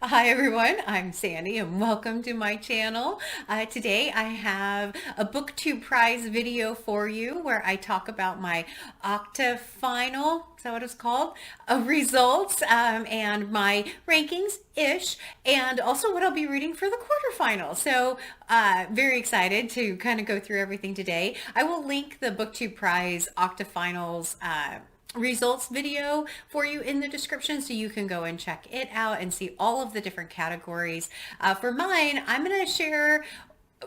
Hi everyone, I'm Sandy and welcome to my channel. Today I have a Booktube prize video for you where I talk about my Octafinal, is that what it's called? Results and my rankings-ish, and also what I'll be reading for the quarterfinal. So very excited to kind of go through everything today. I will link the Booktube prize Octofinals results video for you in the description so you can go and check it out and see all of the different categories. For mine, I'm going to share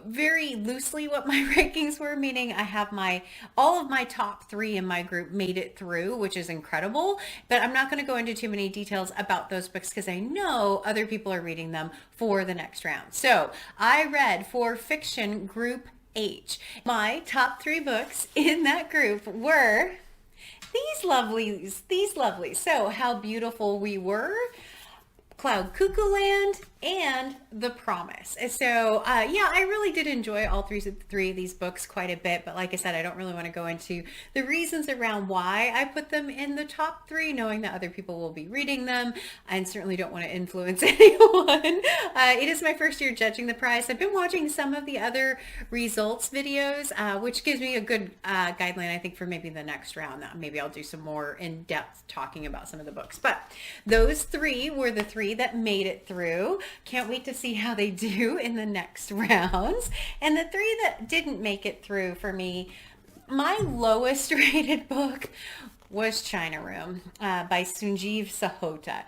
very loosely what my rankings were, meaning I have all of my top three in my group made it through, which is incredible, but I'm not going to go into too many details about those books because I know other people are reading them for the next round. So I read for fiction group H. My top three books in that group were these lovelies. So How Beautiful We Were, Cloud Cuckoo Land, and The Promise. So yeah, I really did enjoy all three of these books quite a bit, but like I said, I don't really want to go into the reasons around why I put them in the top three, knowing that other people will be reading them, and certainly don't want to influence anyone. It is my first year judging the prize. I've been watching some of the other results videos, which gives me a good guideline, I think, for maybe the next round. Maybe I'll do some more in-depth talking about some of the books. But those three were the three that made it through. Can't wait to see how they do in the next rounds. And the three that didn't make it through for me, my lowest rated book was China Room by Sunjeev Sahota.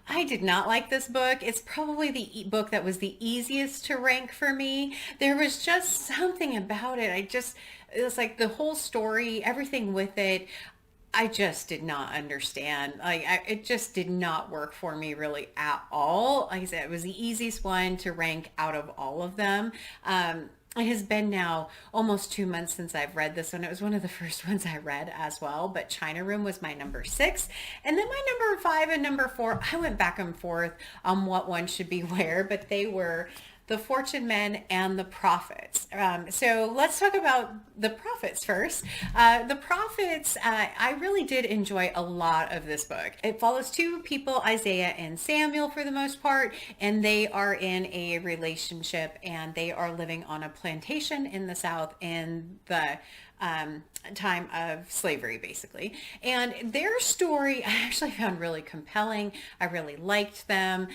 I did not like this book. It's probably the book that was the easiest to rank for me. There was just something about it. It was like the whole story, everything with it, I just did not understand. It just did not work for me really at all. Like I said, it was the easiest one to rank out of all of them. It has been now almost 2 months since I've read this one. It was one of the first ones I read as well, but China Room was my number 6. And then my number 5 and number 4, I went back and forth on what one should be where, but they were The Fortune Men and The Prophets. So let's talk about The Prophets first. The Prophets, I really did enjoy a lot of this book. It follows two people, Isaiah and Samuel for the most part, and they are in a relationship and they are living on a plantation in the South in the time of slavery, basically. And their story I actually found really compelling. I really liked them,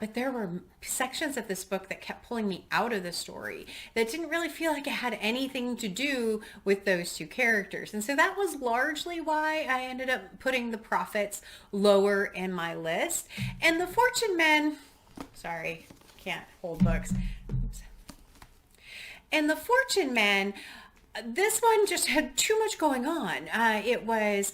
but there were sections of this book that kept pulling me out of the story that didn't really feel like it had anything to do with those two characters. And so that was largely why I ended up putting The Prophets lower in my list. And The Fortune Men, sorry, can't hold books. Oops. And The Fortune Men, this one just had too much going on. It was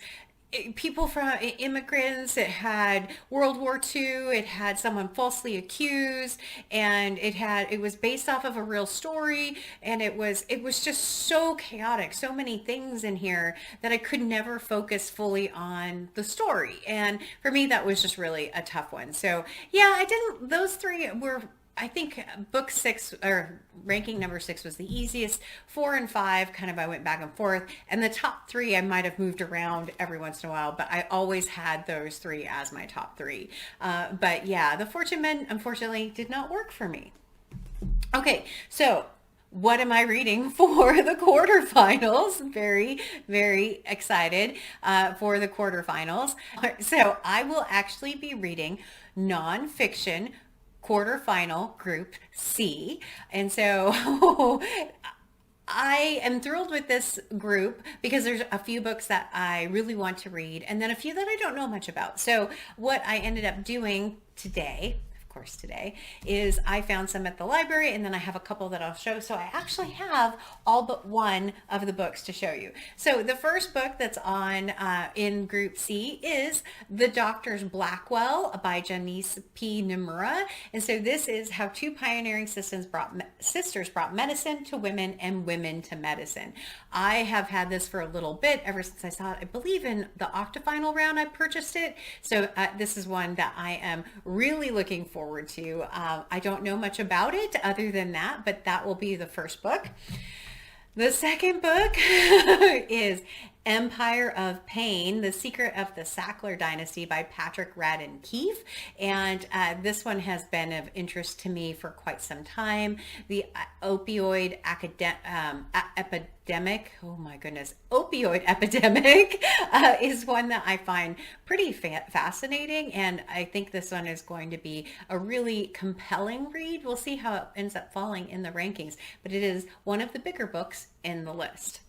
people from immigrants, it had World War II, it had someone falsely accused, and it was based off of a real story, and it was just so chaotic, so many things in here that I could never focus fully on the story. And for me, that was just really a tough one. So yeah, those three were, I think, book 6 or ranking number 6 was the easiest. 4 and 5 kind of I went back and forth, and the top 3 I might have moved around every once in a while, but I always had those 3 as my top 3. But yeah, The Fortune Men unfortunately did not work for me. Okay, so what am I reading for the quarterfinals? Very, very excited for the quarterfinals. So I will actually be reading nonfiction quarterfinal group C. And so I am thrilled with this group because there's a few books that I really want to read and then a few that I don't know much about. So what I ended up doing today, course today, is I found some at the library, and then I have a couple that I'll show. So I actually have all but one of the books to show you. So the first book that's on in Group C is The Doctor's Blackwell by Janice P. Nomura. And so this is how two pioneering sisters brought medicine to women and women to medicine. I have had this for a little bit, ever since I saw it. I believe in the Octofinal round I purchased it. So this is one that I am really looking forward to. I don't know much about it other than that, but that will be the first book. The second book is Empire of Pain, The Secret of the Sackler Dynasty by Patrick Radden Keefe. And this one has been of interest to me for quite some time. The opioid epidemic, oh my goodness, opioid epidemic is one that I find pretty fascinating. And I think this one is going to be a really compelling read. We'll see how it ends up falling in the rankings, but it is one of the bigger books in the list.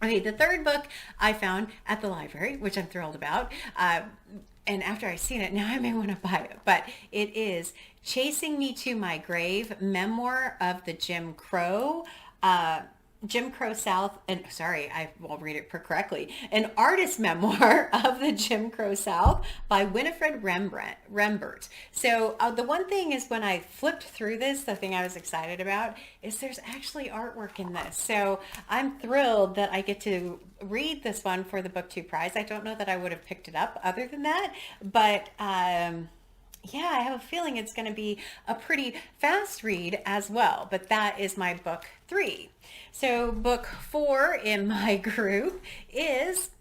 Okay, the third book I found at the library, which I'm thrilled about, and after I've seen it, now I may want to buy it, but it is Chasing Me to My Grave, Memoir of the Jim Crow South, and sorry, I won't read it correctly, an artist memoir of the Jim Crow South by Winifred Rembert. So the one thing is, when I flipped through this, the thing I was excited about is there's actually artwork in this. So I'm thrilled that I get to read this one for the Booktube prize. I don't know that I would have picked it up other than that, but yeah, I have a feeling it's going to be a pretty fast read as well. But that is my book 3. So book 4 in my group is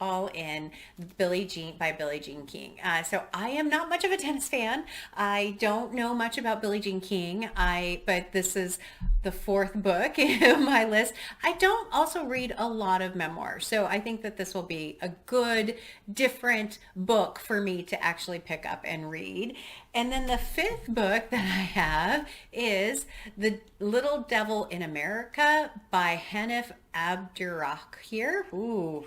All In by Billie Jean King. So I am not much of a tennis fan. I don't know much about Billie Jean King. But this is the 4th book in my list. I don't also read a lot of memoirs, so I think that this will be a good, different book for me to actually pick up and read. And then the 5th book that I have is The Little Devil in America by Hanif Abdurrahman. Ooh.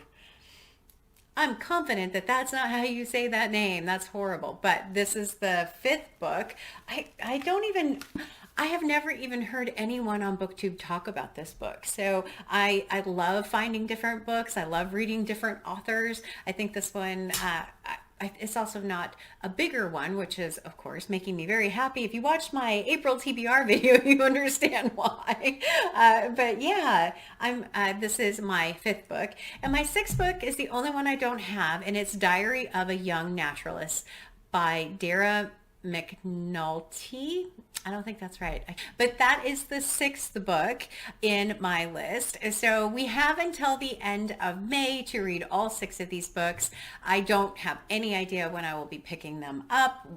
I'm confident that that's not how you say that name. That's horrible. But this is the 5th book. I have never even heard anyone on Booktube talk about this book. So I love finding different books. I love reading different authors. I think this one, it's also not a bigger one, which is, of course, making me very happy. If you watched my April TBR video, you understand why. But yeah, this is my 5th book. And my 6th book is the only one I don't have, and it's Diary of a Young Naturalist by Dara McNulty. I don't think that's right. But that is the 6th book in my list. So we have until the end of May to read all 6 of these books. I don't have any idea when I will be picking them up,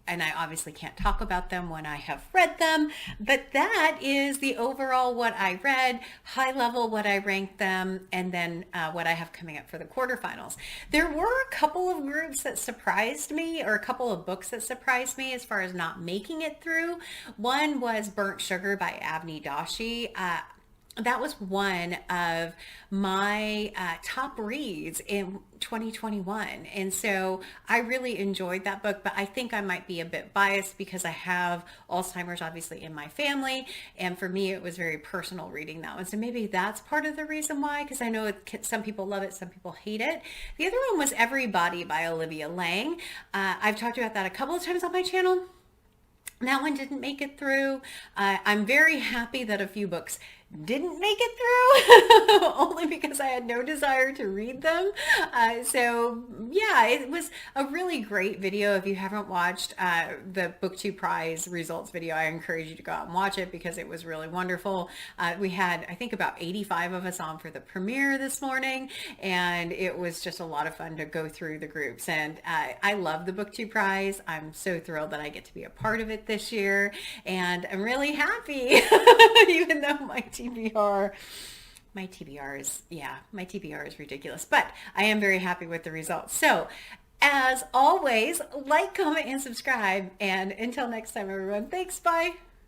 and I obviously can't talk about them when I have read them, but that is the overall what I read, high level what I ranked them, and then what I have coming up for the quarterfinals. There were a couple of groups that surprised me, or a couple of books that surprised me as far as not making it through. One was Burnt Sugar by Avni Doshi. That was one of my top reads in 2021. And so I really enjoyed that book, but I think I might be a bit biased because I have Alzheimer's obviously in my family. And for me, it was very personal reading that one. So maybe that's part of the reason why, because I know some people love it, some people hate it. The other one was Everybody by Olivia Lang. I've talked about that a couple of times on my channel. That one didn't make it through. I'm very happy that a few books didn't make it through only because I had no desire to read them. So yeah, it was a really great video. If you haven't watched the Booktube prize results video, I encourage you to go out and watch it because it was really wonderful. We had, I think, about 85 of us on for the premiere this morning, and it was just a lot of fun to go through the groups. And I love the Booktube prize. I'm so thrilled that I get to be a part of it this year, and I'm really happy even though my TBR is ridiculous, but I am very happy with the results. So as always, like, comment, and subscribe. And until next time, everyone, thanks. Bye.